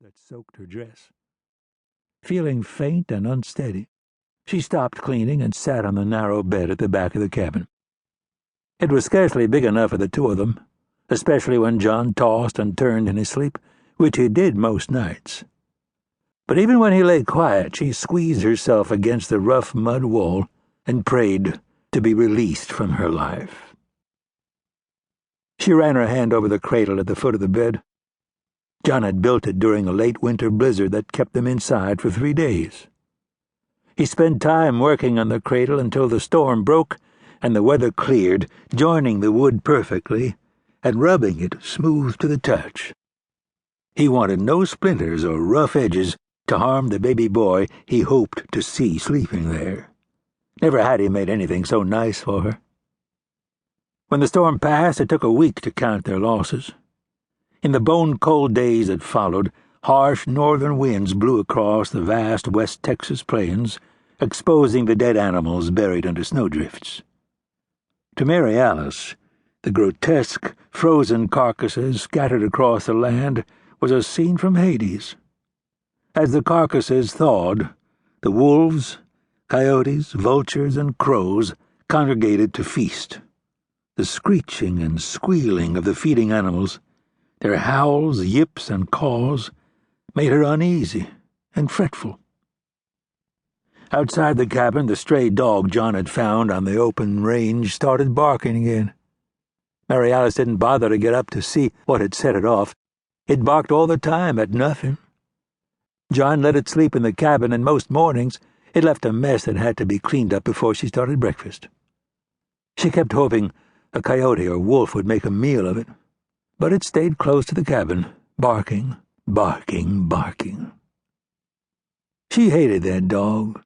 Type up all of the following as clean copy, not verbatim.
that soaked her dress. Feeling faint and unsteady, she stopped cleaning and sat on the narrow bed at the back of the cabin. It was scarcely big enough for the two of them, especially when John tossed and turned in his sleep, which he did most nights. But even when he lay quiet, she squeezed herself against the rough mud wall and prayed to be released from her life. She ran her hand over the cradle at the foot of the bed. John had built it during a late winter blizzard that kept them inside for 3 days. He spent time working on the cradle until the storm broke and the weather cleared, joining the wood perfectly and rubbing it smooth to the touch. He wanted no splinters or rough edges to harm the baby boy he hoped to see sleeping there. Never had he made anything so nice for her. When the storm passed, it took a week to count their losses. In the bone-cold days that followed, harsh northern winds blew across the vast West Texas plains, exposing the dead animals buried under snowdrifts. To Mary Alice, the grotesque, frozen carcasses scattered across the land was a scene from Hades. As the carcasses thawed, the wolves, coyotes, vultures, and crows congregated to feast. The screeching and squealing of the feeding animals, their howls, yips, and caws, made her uneasy and fretful. Outside the cabin, the stray dog John had found on the open range started barking again. Mary Alice didn't bother to get up to see what had set it off. It barked all the time at nothing. John let it sleep in the cabin, and most mornings it left a mess that had to be cleaned up before she started breakfast. She kept hoping a coyote or wolf would make a meal of it, but it stayed close to the cabin, barking, barking, barking. She hated that dog.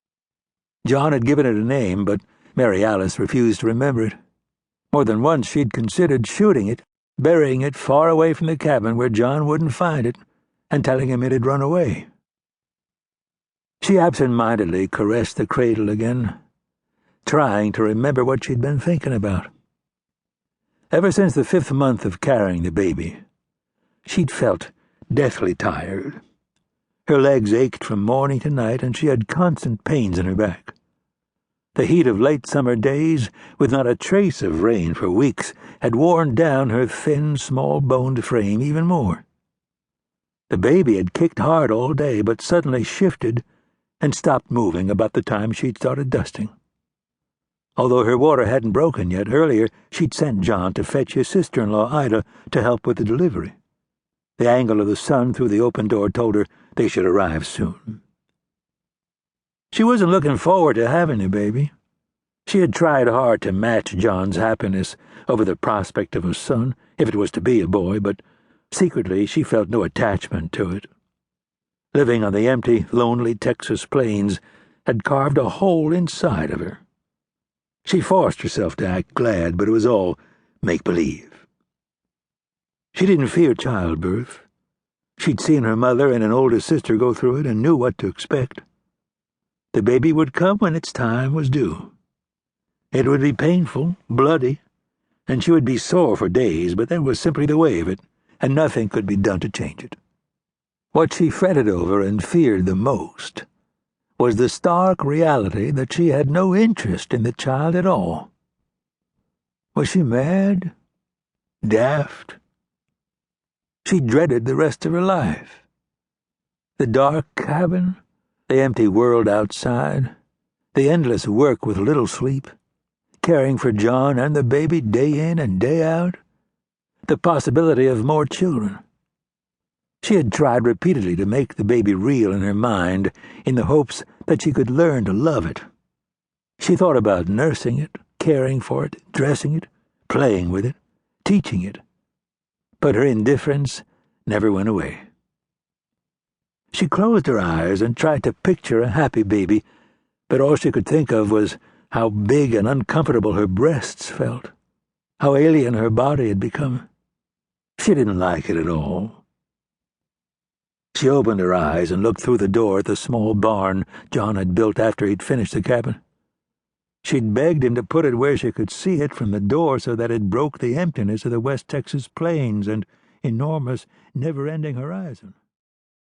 John had given it a name, but Mary Alice refused to remember it. More than once she'd considered shooting it, burying it far away from the cabin where John wouldn't find it, and telling him it had run away. She absent-mindedly caressed the cradle again, trying to remember what she'd been thinking about. Ever since the 5th month of carrying the baby, she'd felt deathly tired. Her legs ached from morning to night, and she had constant pains in her back. The heat of late summer days, with not a trace of rain for weeks, had worn down her thin, small-boned frame even more. The baby had kicked hard all day, but suddenly shifted and stopped moving about the time she'd started dusting. Although her water hadn't broken yet, earlier she'd sent John to fetch his sister-in-law, Ida, to help with the delivery. The angle of the sun through the open door told her they should arrive soon. She wasn't looking forward to having the baby. She had tried hard to match John's happiness over the prospect of a son, if it was to be a boy, but secretly she felt no attachment to it. Living on the empty, lonely Texas plains had carved a hole inside of her. She forced herself to act glad, but it was all make-believe. She didn't fear childbirth. She'd seen her mother and an older sister go through it and knew what to expect. The baby would come when its time was due. It would be painful, bloody, and she would be sore for days, but that was simply the way of it, and nothing could be done to change it. What she fretted over and feared the most was the stark reality that she had no interest in the child at all. Was she mad? Daft? She dreaded the rest of her life. The dark cabin, the empty world outside, the endless work with little sleep, caring for John and the baby day in and day out, the possibility of more children. She had tried repeatedly to make the baby real in her mind in the hopes that she could learn to love it. She thought about nursing it, caring for it, dressing it, playing with it, teaching it. But her indifference never went away. She closed her eyes and tried to picture a happy baby, but all she could think of was how big and uncomfortable her breasts felt, how alien her body had become. She didn't like it at all. She opened her eyes and looked through the door at the small barn John had built after he'd finished the cabin. She'd begged him to put it where she could see it from the door so that it broke the emptiness of the West Texas plains and enormous, never-ending horizon.